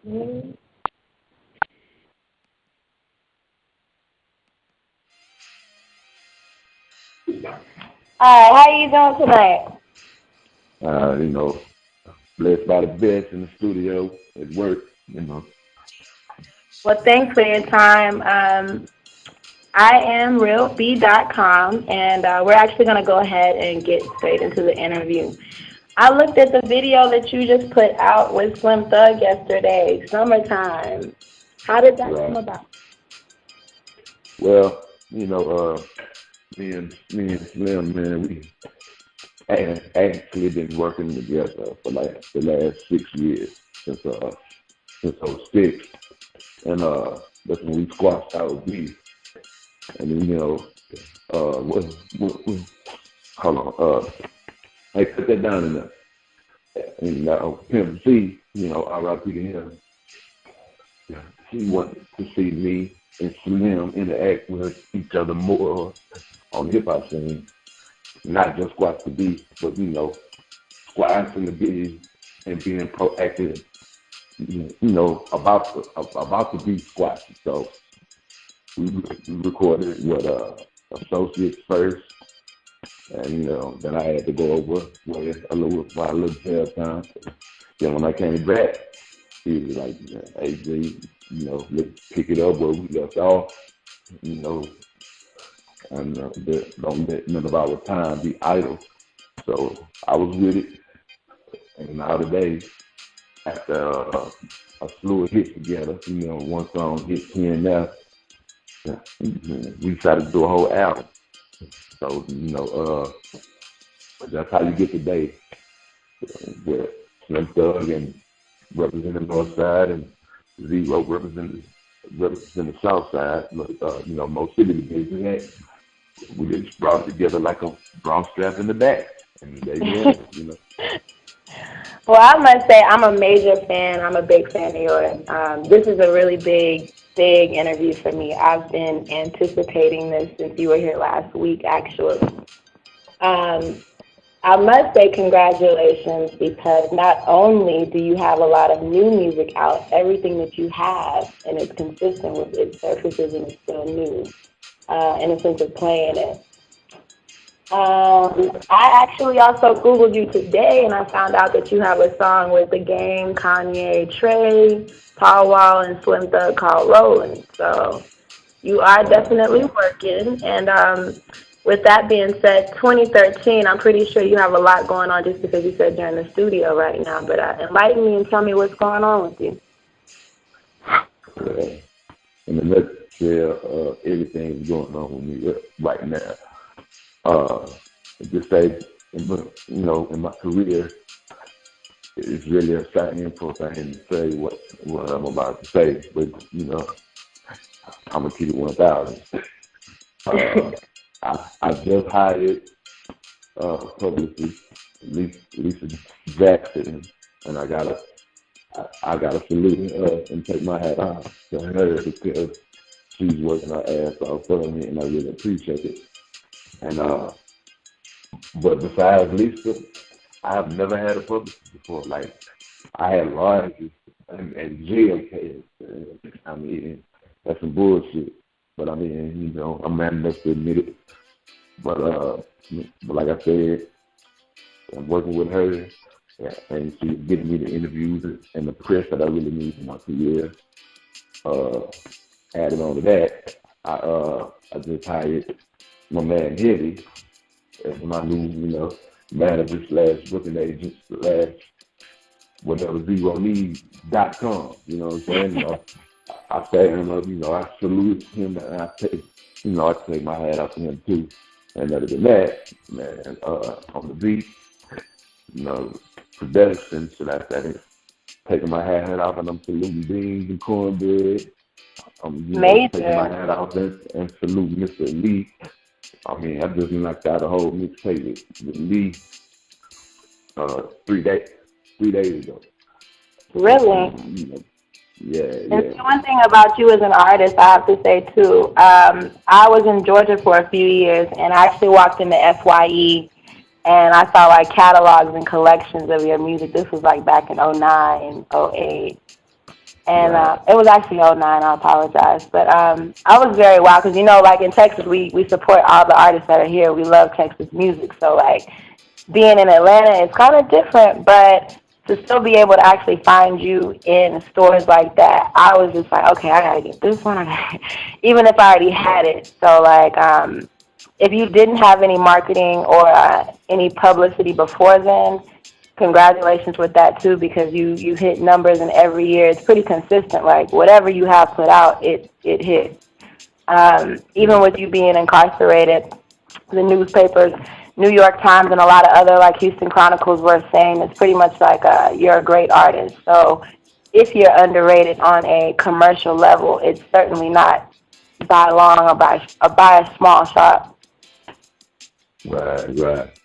All right, how you doing tonight? You know, blessed by the best in the studio at work. You know, Well, thanks for your time. I am realb.com, and we're actually going to go ahead and get straight into the interview. I looked at the video that you just put out with Slim Thug yesterday, Summertime. How did that come right. about? Well, you know, me and Slim, man, we actually been working together for like the last 6 years since '06, and that's when we squashed our beef. And then, what hold on, hey, put that down in there. And Pimp C, R.I.P. to him. He wanted to see me and Slim interact with each other more on the hip hop scene, not just squash the beef, but squashing the beef and being proactive, about the beef squash. So we recorded with associates first, and then I had to go over with a little jail time. Then when I came back, he was like, "Hey, G, let's pick it up where we left off, you know, and don't let none of our time be idle." So I was with it, and now today, after a slew of hits together, one song hit 10 now, we decided to do a whole album. So, that's how you get today with Slim Thug and representing the North Side and Zero representing the South Side. Most city divisions, we just brought it together like a bra strap in the back. And there you have it. Well, I must say I'm a major fan. I'm a big fan of yours. This is a really big interview for me. I've been anticipating this since you were here last week, actually. I must say congratulations, because not only do you have a lot of new music out, everything that you have and it's consistent with its surfaces and it's still new in a sense of playing it. I actually also Googled you today, and I found out that you have a song with The Game, Kanye, Trey, Paul Wall, and Slim Thug called Rollin'. So you are definitely working. And with that being said, 2013, I'm pretty sure you have a lot going on just because you said you're in the studio right now. But enlighten me and tell me what's going on with you. In a nutshell, everything is going on with me right now. Just say, in my career, it's really exciting and profound to say what I'm about to say, but I'm gonna keep it 1,000. I just hired publicist Lisa Jackson, and I gotta salute her and take my hat off to her because she's working her ass off for me, and I really appreciate it. And but besides Lisa, I've never had a publicist before. Like, I had lawyers and jail cases. I mean, that's some bullshit. But I mean, I'm man enough to admit it. But like I said, I'm working with her, and she's getting me the interviews and the press that I really need for my career. Added on to that, I just hired my man Heavy as my new, manager / booking agent / whatever ZeroNeeds.com. You know what I'm saying? I set him up, I salute him, and I take my hat off to him too. And other than that, man, on the beat, production, should I say, taking my hat off, and I'm saluting beans and cornbread. I'm taking my hat off and saluting Mr. Lee. I mean, I just knocked out a whole mixtape with Lee 3 days ago. Really? Yeah. And one thing about you as an artist, I have to say too, I was in Georgia for a few years, and I actually walked into FYE, and I saw like catalogs and collections of your music. This was like back in '09, '08. And Right. it was actually '09. I apologize, but I was very wild because like in Texas, we support all the artists that are here. We love Texas music, so like being in Atlanta is kind of different, but to still be able to actually find you in stores like that, I was just like, okay, I gotta get this one, even if I already had it. So like, if you didn't have any marketing or any publicity before then, congratulations with that too, because you hit numbers, and every year it's pretty consistent. Like whatever you have put out, it hits. Even with you being incarcerated, the newspapers, New York Times, and a lot of other like Houston Chronicles were saying it's pretty much like you're a great artist. So if you're underrated on a commercial level, it's certainly not by long or by a small shot. Right, right.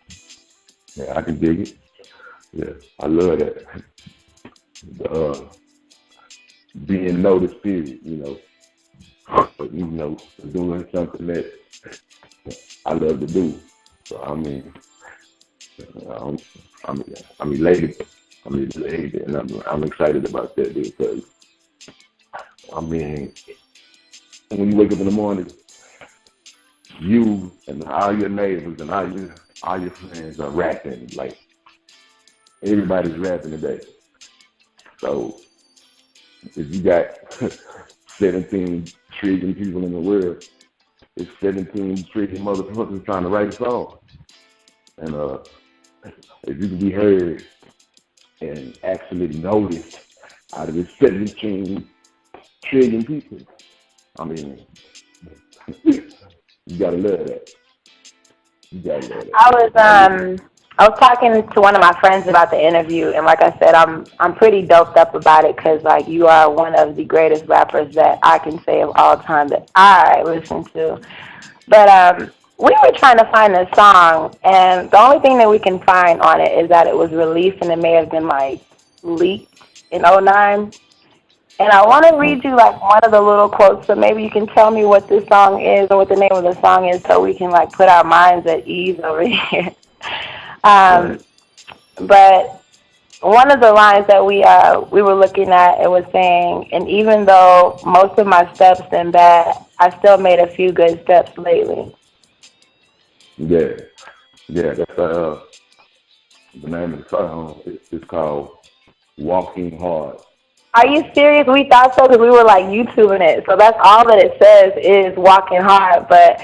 Yeah, I can dig it. Yeah, I love that. Uh, being noticed, period. But doing something that I love to do. So I mean, I'm, I'm elated. I'm elated, and I'm excited about that because I mean, when you wake up in the morning, you and all your neighbors and all your friends are rapping. Like everybody's rapping today. So if you got 17 trillion people in the world, it's 17 trillion motherfuckers trying to write a song. And if you can be heard and actually noticed out of the 17 trillion people, I mean, you gotta love that. You gotta love that. I was talking to one of my friends about the interview, and like I said, I'm pretty doped up about it because like you are one of the greatest rappers that I can say of all time that I listen to. But we were trying to find this song, and the only thing that we can find on it is that it was released and it may have been like leaked in '09. And I want to read you like one of the little quotes, so maybe you can tell me what this song is or what the name of the song is, so we can like put our minds at ease over here. Um, but one of the lines that we were looking at, it was saying, and even though most of my steps been bad, I still made a few good steps lately. Yeah, yeah. That's the name of the song. It's called "Walking Hard." Are you serious? We thought so because we were like YouTubing it. So that's all that it says is walking hard. But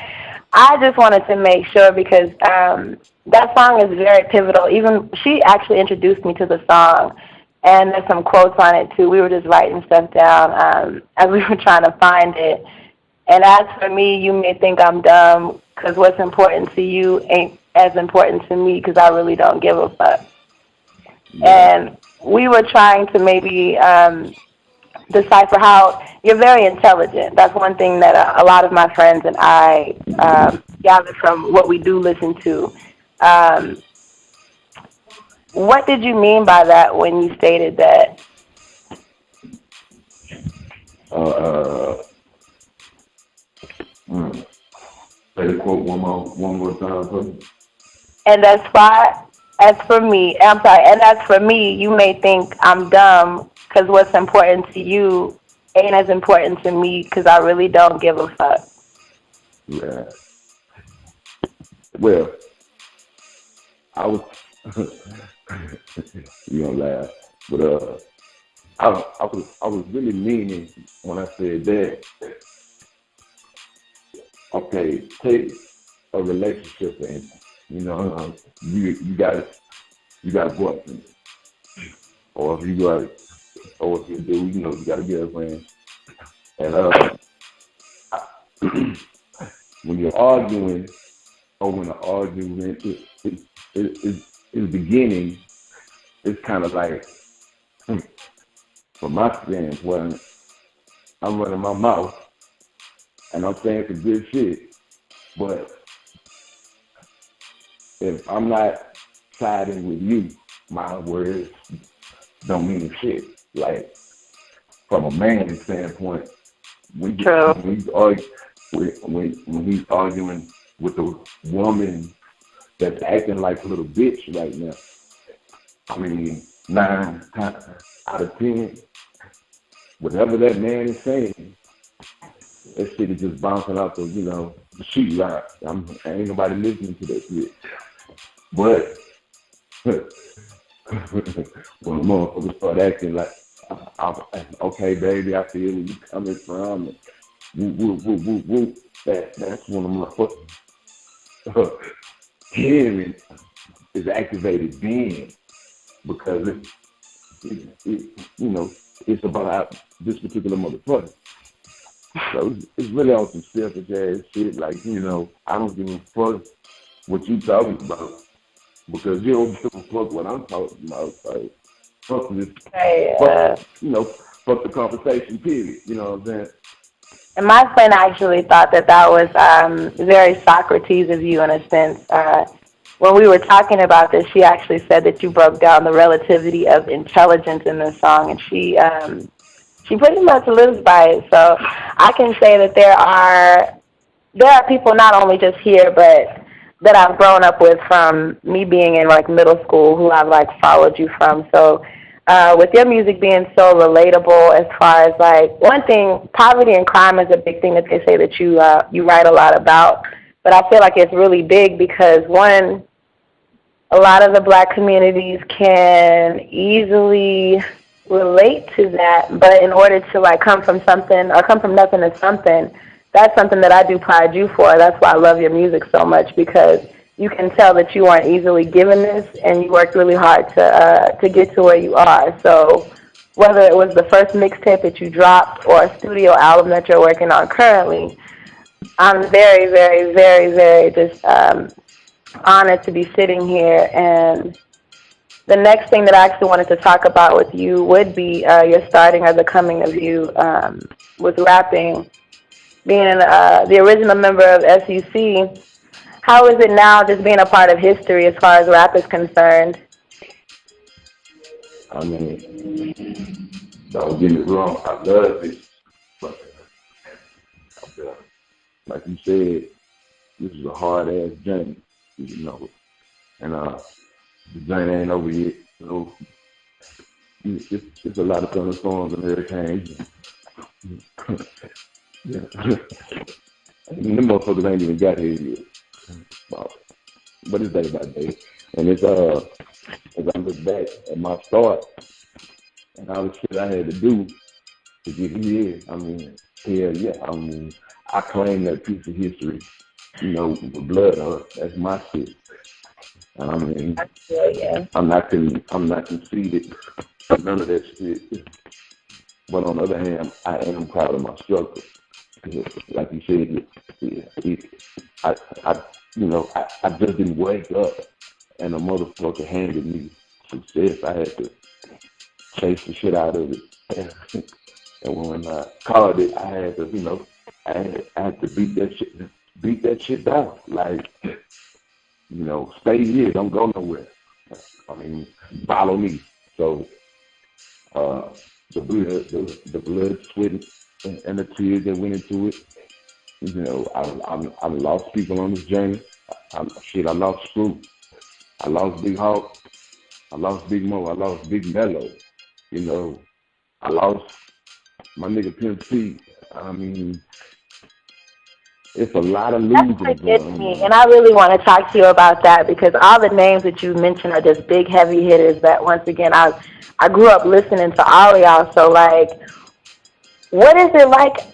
I just wanted to make sure because that song is very pivotal. Even she actually introduced me to the song, and there's some quotes on it too. We were just writing stuff down as we were trying to find it. And as for me, you may think I'm dumb because what's important to you ain't as important to me because I really don't give a fuck. Right. And we were trying to maybe decipher how you're very intelligent. That's one thing that a lot of my friends and I gathered from what we do listen to. Um, what did you mean by that when you stated that? Uh, uh, mm. Say the quote one more time, please. And as for me, I'm sorry, and as for me, you may think I'm dumb because what's important to you ain't as important to me because I really don't give a fuck. Yeah. Well, I was. You gonna laugh, but I was really meaning when I said that. Okay, take a relationship and you got a boyfriend, or if you got, or if you do, you got a girlfriend, and when you're arguing, or when the argument is beginning, it's kind of like, from my standpoint, I'm running my mouth and I'm saying some good shit, but if I'm not siding with you, my words don't mean shit. Like, from a man's standpoint, True. when he's arguing, when he's arguing with a woman that's acting like a little bitch right now, I mean, 9 times out of 10, whatever that man is saying, that shit is just bouncing out the, the sheet rock. Ain't nobody listening to that shit. But when motherfuckers start acting like, okay, baby, I feel where you coming from. That's when I'm like, hearing is activated then because it's about this particular motherfucker. So it's really on some selfish ass shit. Like, I don't give a fuck what you talking about because you don't give a fuck what I'm talking about. So fuck this, fuck the conversation, period. You know what I'm saying? And my friend actually thought that was very Socrates of you in a sense. When we were talking about this, she actually said that you broke down the relativity of intelligence in the song, and she pretty much lives by it. So I can say that there are people not only just here, but that I've grown up with from me being in like middle school who I've like followed you from. So with your music being so relatable as far as like one thing, poverty and crime is a big thing that they say that you write a lot about. But I feel like it's really big because one, a lot of the black communities can easily relate to that, but in order to like come from something or come from nothing to something, that's something that I do pride you for. That's why I love your music so much because you can tell that you aren't easily given this and you worked really hard to get to where you are. So whether it was the first mixtape that you dropped or a studio album that you're working on currently, I'm very, very, very, very just honored to be sitting here. And the next thing that I actually wanted to talk about with you would be your starting or the coming of you with rapping. Being the original member of SEC, how is it now just being a part of history as far as rap is concerned? I mean, don't get me wrong, I love it. But like you said, this is a hard ass journey, and the journey ain't over yet. So it's a lot of thunderstorms and hurricanes. Yeah. And them motherfuckers ain't even got here yet. But it's day by day. And it's as I look back at my start and all the shit I had to do to get here, I mean, hell yeah. I mean, I claim that piece of history, with blood on it. That's my shit. And I mean, I'm not conceited for none of that shit. But on the other hand, I am proud of my struggle. Like you said, I just didn't wake up and a motherfucker handed me success. I had to chase the shit out of it. And when I called it, I had to, I had to beat that shit down. Like, stay here, don't go nowhere. I mean, follow me. So the blood, sweat, and the tears that went into it. I lost people on this journey. I lost Scoop. I lost Big Hawk. I lost Big Mo. I lost Big Mello. I lost my nigga Pimp C. I mean, it's a lot of losing going on. And I really want to talk to you about that because all the names that you mentioned are just big, heavy hitters that, once again, I grew up listening to all of y'all. So, like, what is it like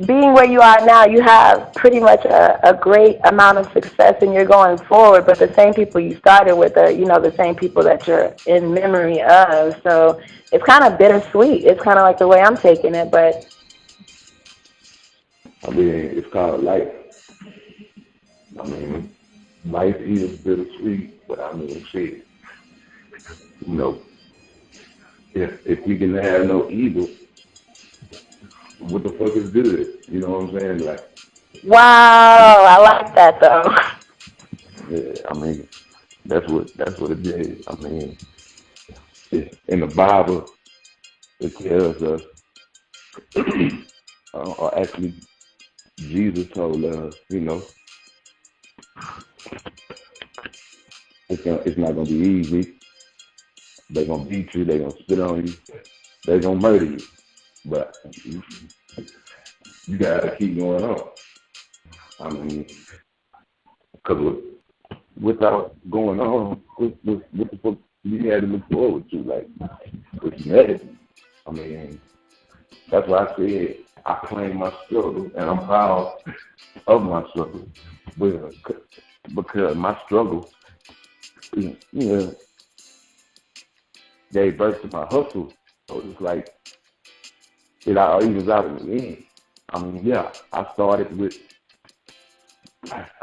being where you are now? You have pretty much a great amount of success and you're going forward, but the same people you started with are, the same people that you're in memory of. So it's kind of bittersweet. It's kind of like the way I'm taking it, but I mean, it's kind of life. I mean, life is bittersweet, but I mean, shit. If we can have no evil, what the fuck is good? You know what I'm saying? Like, wow, I like that though. Yeah, I mean, that's what it is. I mean, in the Bible, it tells us, or actually, Jesus told us, it's not gonna be easy. They're gonna beat you. They're gonna spit on you. They're gonna murder you. but you gotta keep going on. I mean, because without going on, what the fuck you had to look forward to? Like, it's medicine. I mean, that's why I said I claim my struggle, and I'm proud of my struggle. Because my struggle, you know, gave birth to my hustle. So it's like, it all evens out in the end. I mean, yeah, I started with,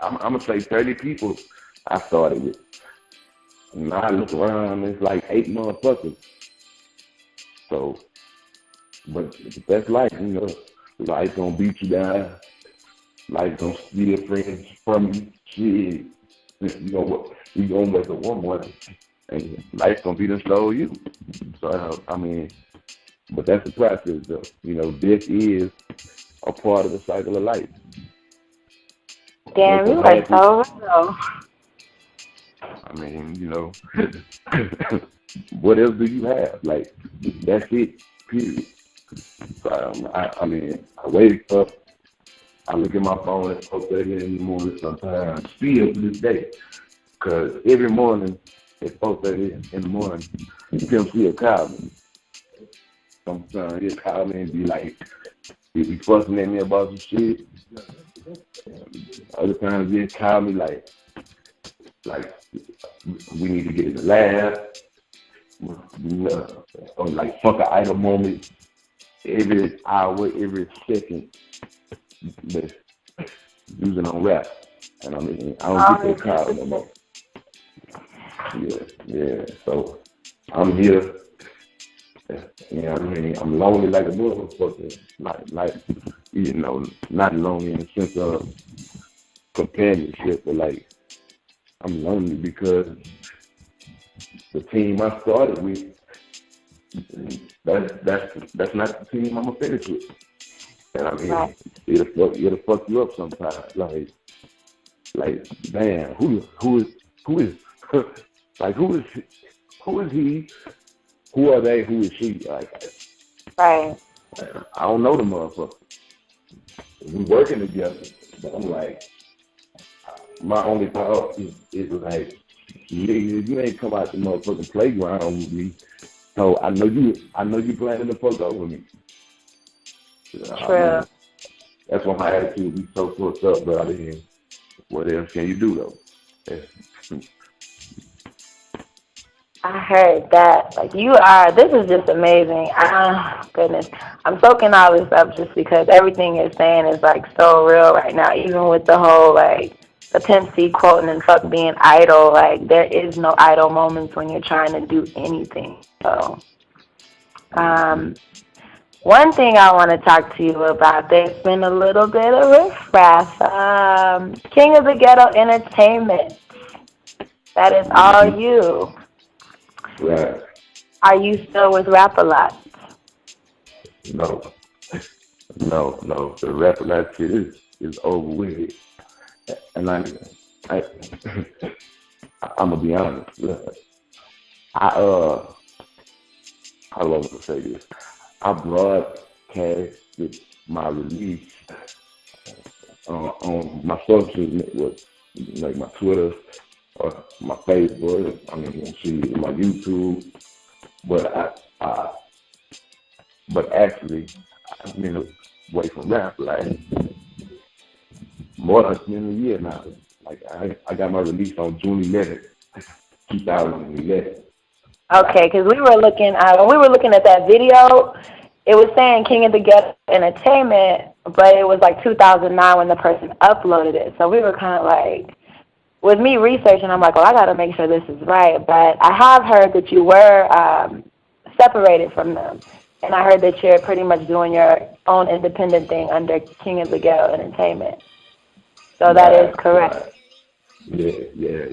I'm going to say 30 people I started with. And now I look around, it's like 8 motherfuckers. So, but that's life, you know. Life gonna beat you down. Life gonna steal friends from you. Shit. You know what? You gonna wake up one morning and life gonna be done stole you. So, I mean, but that's the process, though. You know, death is a part of the cycle of life. Damn, you are so real. I mean, you know, what else do you have? Like, that's it, period. So, I mean, I wake up, I look at my phone at 4:30 in the morning sometimes, still to this day. Because every morning at 4:30 in the morning, Tim still call me. Sometimes he'll call me and be like, he'll be fussing at me about some shit. Other times he'll call me like, we need to get in the lab. Or like fuck an idle moment. Every hour, every second, that's using on rap. And I mean, I don't get that call no more. Yeah. So I'm here. You know what I mean? I'm lonely like a motherfucker. Like, you know, not lonely in the sense of companionship, but like, I'm lonely because the team I started with, that's not the team I'm gonna finish with. And I mean, it'll fuck you up sometimes. Like, damn, who is like who is he? Who are they? Who is she? Like, right. I don't know the motherfucker. We working together, but I'm like, my only thought is like, you ain't come out the motherfucking playground with me, so I know you planning to fuck over me. True. I mean, that's why my attitude be so fucked up, but I mean, what else can you do though? Yeah. I heard that. Like, this is just amazing. Goodness. I'm soaking all this up just because everything you're saying is, like, so real right now. Even with the whole, like, the Pimp C quoting and fuck being idle. Like, there is no idle moments when you're trying to do anything. So, one thing I want to talk to you about, there's been a little bit of riffraff. King of the Ghetto Entertainment. That is all you. Right. Are you still with Rap-A-Lot? No. The Rap-A-Lot shit is over with. And I'm gonna be honest. How long to say this? I broadcasted my release on my social networks, like my Twitter or my Facebook. I mean, my YouTube. But actually, I've been away from rap like more than a year now. Like I got my release on June 11th, 2011. Okay, because when we were looking at that video, it was saying King of the Ghetto Entertainment, but it was like 2009 when the person uploaded it. So we were kind of like, with me researching, I'm like, well, I got to make sure this is right. But I have heard that you were separated from them. And I heard that you're pretty much doing your own independent thing under King of the Ghetto Entertainment. So that is correct. Right. Yeah,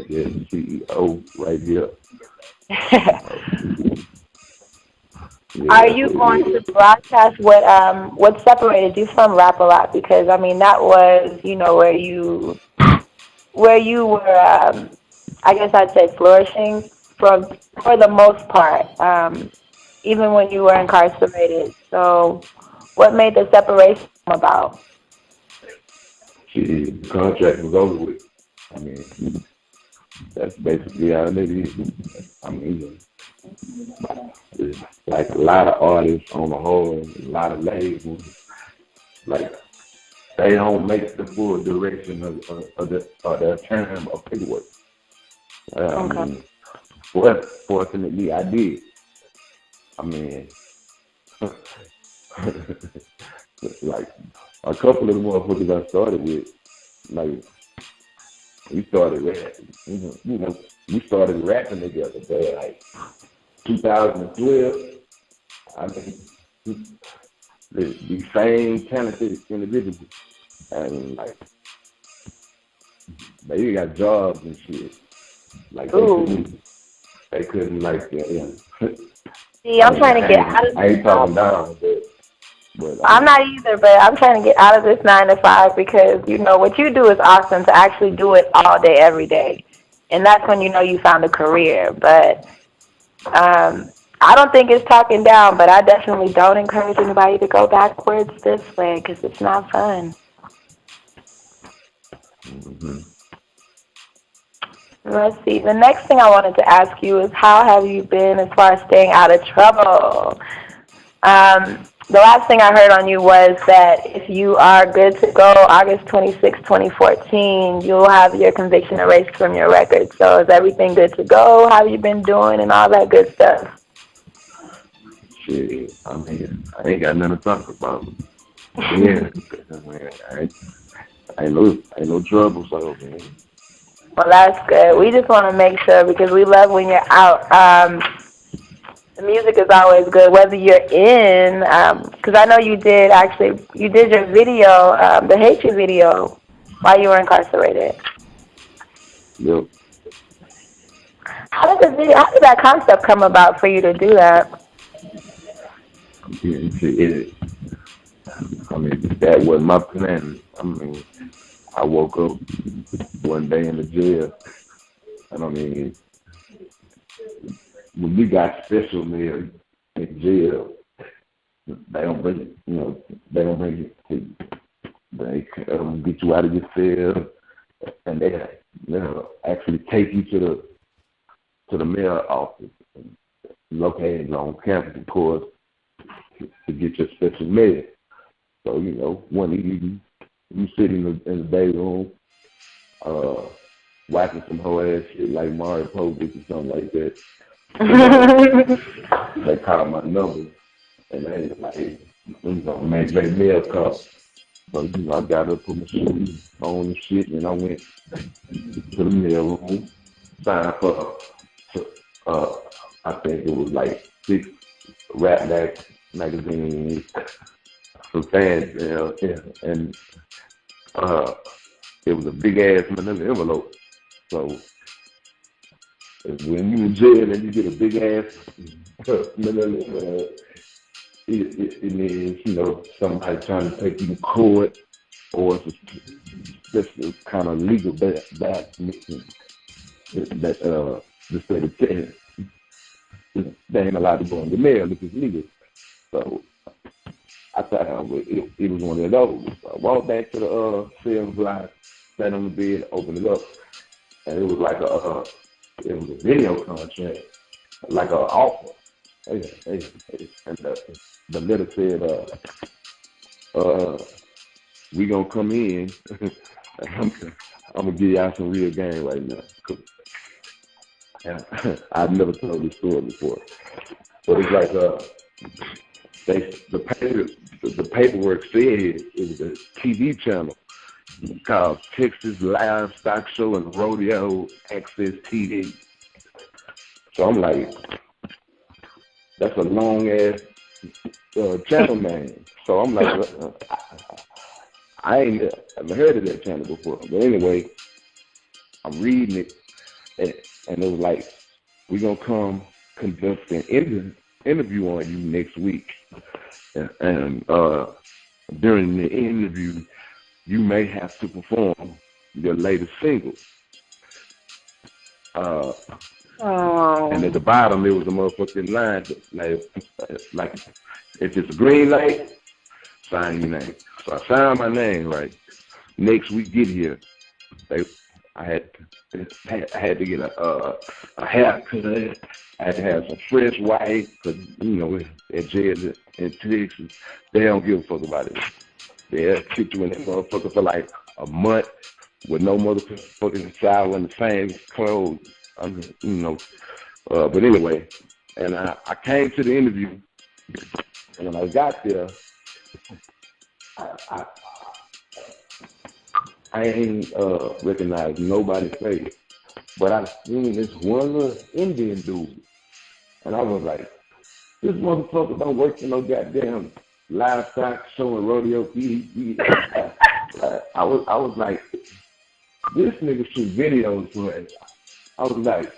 CEO right here. Are you going to broadcast what separated you from Rap-A-Lot? Because I mean that was, where you were I guess I'd say flourishing for the most part. Even when you were incarcerated, So, what made the separation come about? See, the contract was over with. I mean, that's basically how it is. I mean, like a lot of artists on the whole, a lot of labels, like they don't make the full direction of their term of paperwork. I Okay. mean, fortunately, I did. I mean, like a couple of the motherfuckers I started with, like we started rapping, we started rapping together, but like 2012, I mean, the same talented individuals, and like they got jobs and shit. Like they couldn't like yeah. See, I'm trying to get out of I this ain't talking down, but I I'm mean, not either, but I'm trying to get out of this 9 to 5 because what you do is awesome to actually do it all day, every day, and that's when you found a career. But I don't think it's talking down, but I definitely don't encourage anybody to go backwards this way because it's not fun. mm-hmm. Let's see. The next thing I wanted to ask you is how have you been as far as staying out of trouble? The last thing I heard on you was that if you are good to go August 26, 2014, you'll have your conviction erased from your record. So is everything good to go? How have you been doing and all that good stuff? Shit, I mean, I ain't got nothing to talk about. Yeah, I mean, ain't no trouble, so man. Well, that's good. We just want to make sure because we love when you're out. The music is always good, whether you're in, because I know you did your video, the Hate You video, while you were incarcerated. Yep. How did that concept come about for you to do that? I mean, that was my plan. I mean, I woke up one day in the jail, and I mean, when we got special meals in jail, they don't bring it, they don't bring it to you. They get you out of your cell, and they actually take you to the mayor office located on campus, of course, to get your special mail. So, one evening, you sit in the day room, watching some whole ass shit like Mario Povich or something like that. They called my number, and they was like, make their mail call. So, I got up, put my shoes on and shit, and I went to the mail room, signed for, I think it was like 6 rap magazines, some fan mail, and it was a big ass manila envelope. So when you in jail and you get a big ass manila envelope, it means somebody trying to take you to court, or it's just a kind of legal back mission that the state of Texas, they ain't allowed to go in the mail if it's legal. So I thought it was one of those. So I walked back to the cell block, sat on the bed, opened it up, and it was like it was a video contract, like an offer. And the letter said, we gonna come in. I'm gonna give y'all some real game right now. And I've never told this story before, but it's like the paperwork said it was a TV channel called Texas Livestock Show and Rodeo Access TV. So I'm like, that's a long ass channel name. So I'm like, I ain't ever heard of that channel before. But anyway, I'm reading it, and it was like, we're gonna come conduct an interview on you next week, and during the interview, you may have to perform your latest single. Oh. And at the bottom, it was a motherfucking line, like if it's a green light, sign your name. So I signed my name, right? Next week, get here. I had to get a haircut. I had to have some fresh white, because, you know, at jail in Texas, they don't give a fuck about it. They'll keep you in that motherfucker for like a month with no motherfucking shower and the same clothes. You know. But anyway, and I came to the interview, and when I got there, I ain't recognized nobody's face, but I seen this one little Indian dude, and I was like, this motherfucker don't work for no goddamn livestock showing rodeo TV. I was like, this nigga shoot videos for it. I was like,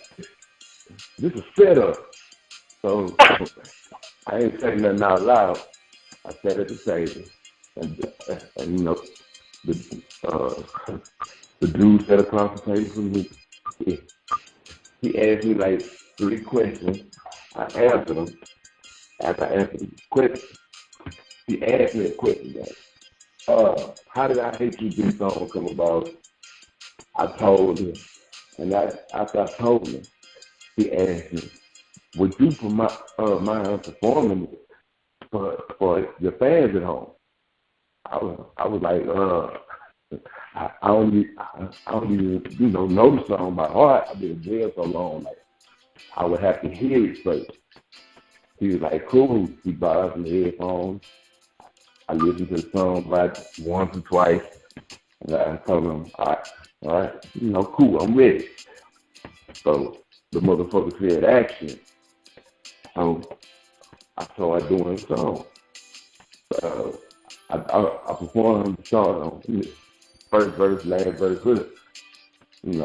this is setup. So I ain't saying nothing out loud. I sat at the table, and you know, the dude sat across the table from me. He asked me like 3 questions. I answered them. After I answered the question, he asked me a question like, how did I Hate You this song come about? I told him. And after I told him, he asked me, would you mind performing for your fans at home? I was like, I don't even know the song by heart. I've been in jail so long, like I would have to hear it first. He was like, cool. He bought us some headphones. I listened to the song about once or twice, and I told him, all right, cool, I'm ready. So the motherfucker said action. So I started doing the song. I performed the song, first verse, last verse with it. We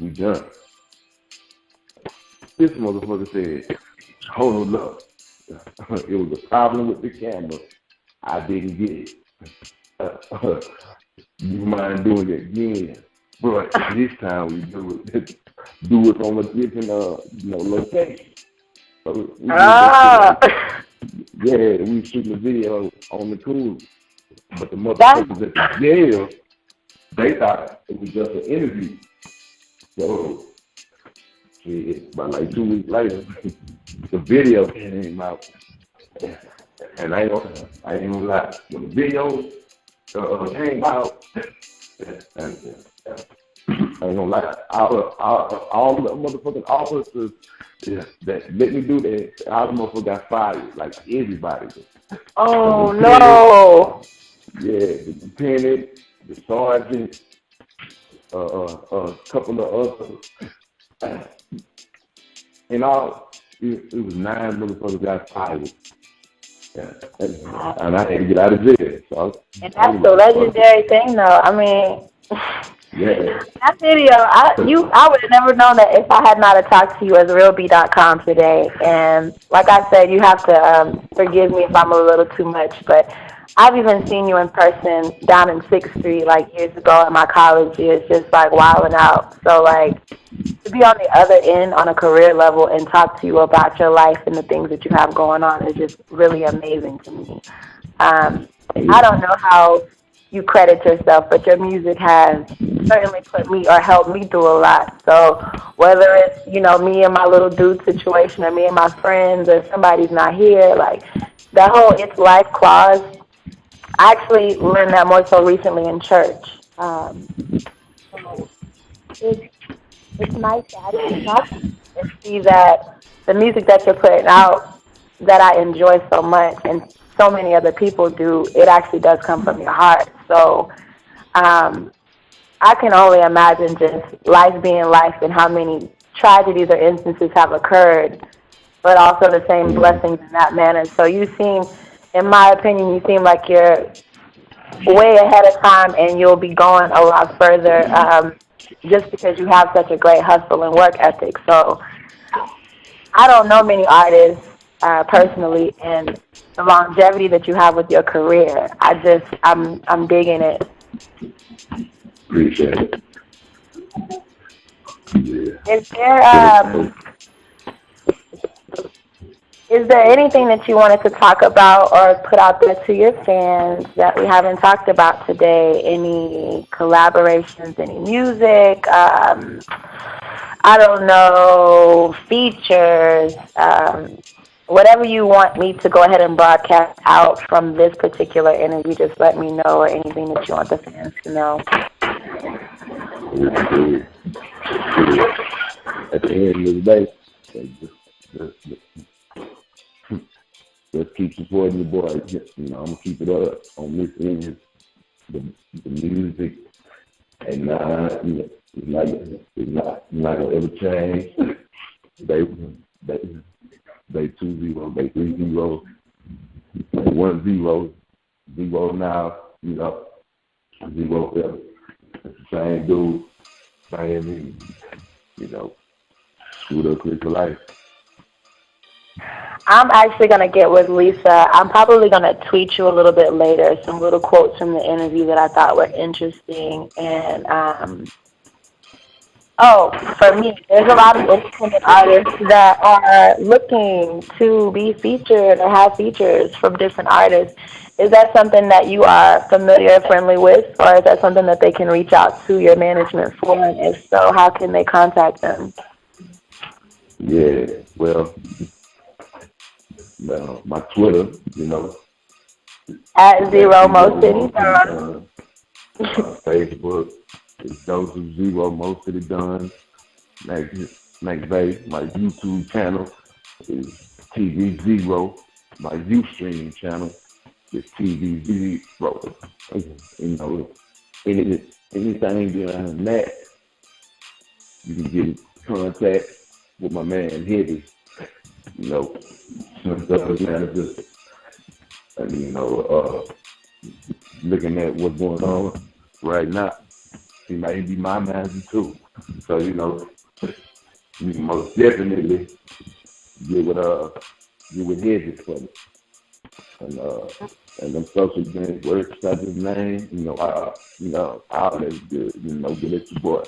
done. This motherfucker said, hold up. It was a problem with the camera. I didn't get it. You mind doing it again? But this time we do it on a different location. So we shooting the video on the cruise. But the motherfuckers at the jail, they thought it was just an interview. So about like 2 weeks later, the video came out. And I ain't gonna lie, when the video came out, I ain't gonna lie, all the motherfucking officers that let me do that, all the motherfuckers got fired, like everybody. Oh, no. Yeah, the lieutenant, the sergeant, a couple of others. And all, it was 9 motherfuckers got fired. Yeah. And I had to get out of jail. So and that's the legendary thing, though. I mean, yeah. That video, I would have never known that if I had not talked to you as realb.com today. And like I said, you have to forgive me if I'm a little too much, but I've even seen you in person down in 6th Street like years ago in my college years, just like wilding out. So like to be on the other end on a career level and talk to you about your life and the things that you have going on is just really amazing to me. I don't know how you credit yourself, but your music has certainly put me or helped me through a lot. So whether it's, me and my little dude situation or me and my friends or somebody's not here, like that whole It's Life clause, I actually learned that more so recently in church. It's nice to actually talk and see that the music that you're putting out that I enjoy so much and so many other people do, it actually does come from your heart. So I can only imagine just life being life and how many tragedies or instances have occurred, but also the same blessings in that manner. So you seem, in my opinion, you seem like you're way ahead of time and you'll be going a lot further just because you have such a great hustle and work ethic. So I don't know many artists personally, and the longevity that you have with your career, I'm digging it. Appreciate it. Yeah. Is there So, is there anything that you wanted to talk about or put out there to your fans that we haven't talked about today? Any collaborations, any music? I don't know, features, whatever you want me to go ahead and broadcast out from this particular interview, just let me know, or anything that you want the fans to know. at the end of the day, just, just keep supporting your boy. I'm gonna keep it up on this end. The music, and it's not gonna ever change. They they 2-0, they 3-0, they 1-0, 0 now. 0 ever. It's the same dude, same screwed up Christian life. I'm actually going to get with Lisa. I'm probably going to tweet you a little bit later some little quotes from the interview that I thought were interesting. And, for me, there's a lot of independent artists that are looking to be featured or have features from different artists. Is that something that you are familiar and friendly with, or is that something that they can reach out to your management for? And if so, how can they contact them? Yeah, well, my Twitter, At Zero Mo City. Facebook, it's Joseph Zero, most of it done. Next day, my YouTube channel is TV Zero. My Ustream channel is TV Zero. Anything beyond that, you can get in contact with my man Heavy. Some stuff manager, and looking at what's going on right now. He might be my manager too. So, you can most definitely get with Hedges for me. And them social things, work such his name, all that's good, get at your boy.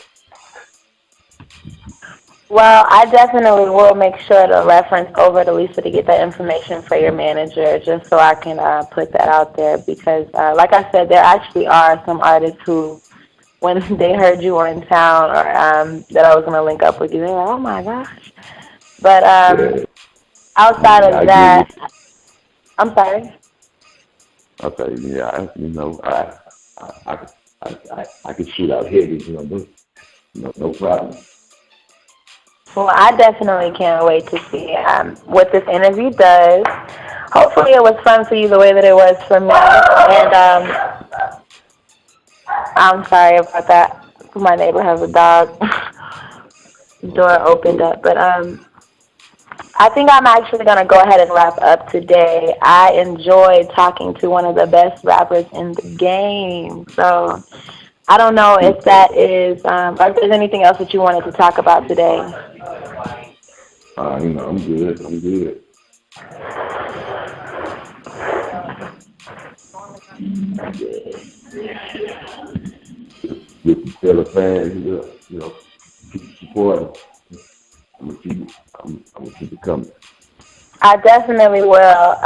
Well, I definitely will make sure to reference over to Lisa to get that information for your manager, just so I can put that out there. Because, like I said, there actually are some artists who, when they heard you were in town, or that I was going to link up with you, they're like, oh my gosh. But outside of that, I'm sorry. Okay, yeah, I can shoot out heavy, no problem. Well, I definitely can't wait to see what this interview does. Hopefully it was fun for you the way that it was for me. And I'm sorry about that. My neighbor has a dog. Door opened up. But I think I'm actually going to go ahead and wrap up today. I enjoyed talking to one of the best rappers in the game. So I don't know if that is, or if there's anything else that you wanted to talk about today. I'm good. Just to tell the fans, keep supporting. I'm gonna keep it coming. I definitely will.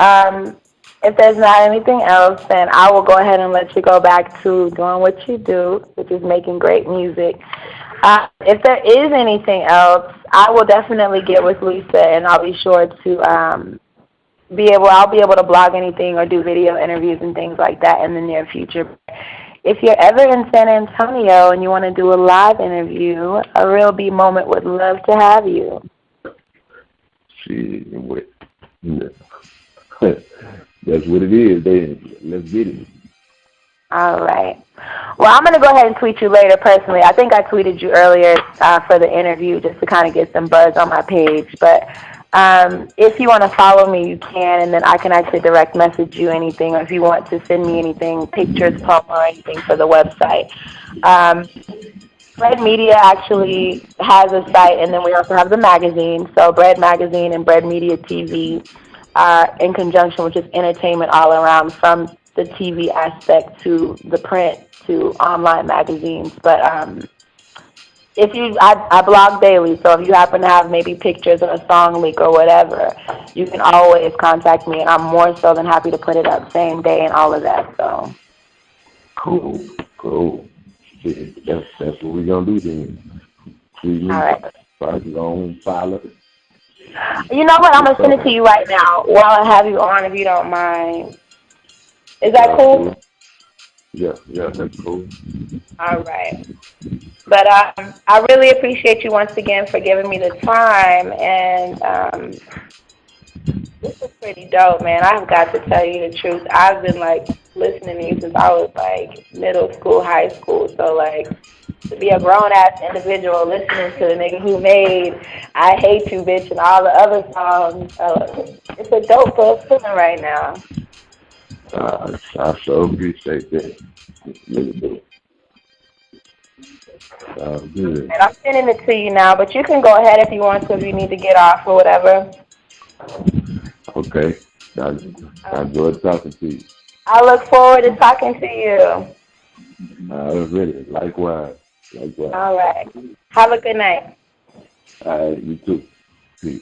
If there's not anything else, then I will go ahead and let you go back to doing what you do, which is making great music. If there is anything else, I will definitely get with Lisa, and I'll be sure to I'll be able to blog anything or do video interviews and things like that in the near future. If you're ever in San Antonio and you want to do a live interview, a Real B Moment would love to have you. Shit, that's what it is, then. Let's get it. All right. Well, I'm going to go ahead and tweet you later personally. I think I tweeted you earlier for the interview just to kind of get some buzz on my page. But if you want to follow me, you can, and then I can actually direct message you anything, or if you want to send me anything, pictures, promo, or anything for the website. B.R.E.A.D Media actually has a site, and then we also have the magazine. So B.R.E.A.D Magazine and B.R.E.A.D Media TV are in conjunction, which is entertainment all around, from the TV aspect to the print to online magazines. But I blog daily, so if you happen to have maybe pictures of a song leak or whatever, you can always contact me, and I'm more so than happy to put it up same day and all of that. So Cool, cool. Shit, that's what we're gonna do then. See all me, right. probably gonna follow it. You know what? I'm What's gonna send it up? to you right now while I have you on, if you don't mind. Is that Y'all cool? cool? Yeah, that's cool. All right. But I really appreciate you once again for giving me the time, and this is pretty dope, man. I've got to tell you the truth. I've been like listening to you since I was like middle school, high school. So like to be a grown ass individual listening to the nigga who made "I Hate You, Bitch" and all the other songs, it's a dope feeling right now. I so appreciate that. Really do. Good. And I'm sending it to you now, but you can go ahead if you want to, if you need to get off or whatever. Okay. I enjoyed talking to you. I look forward to talking to you. Really. Likewise. Likewise. All right. Have a good night. All right, you too. Peace.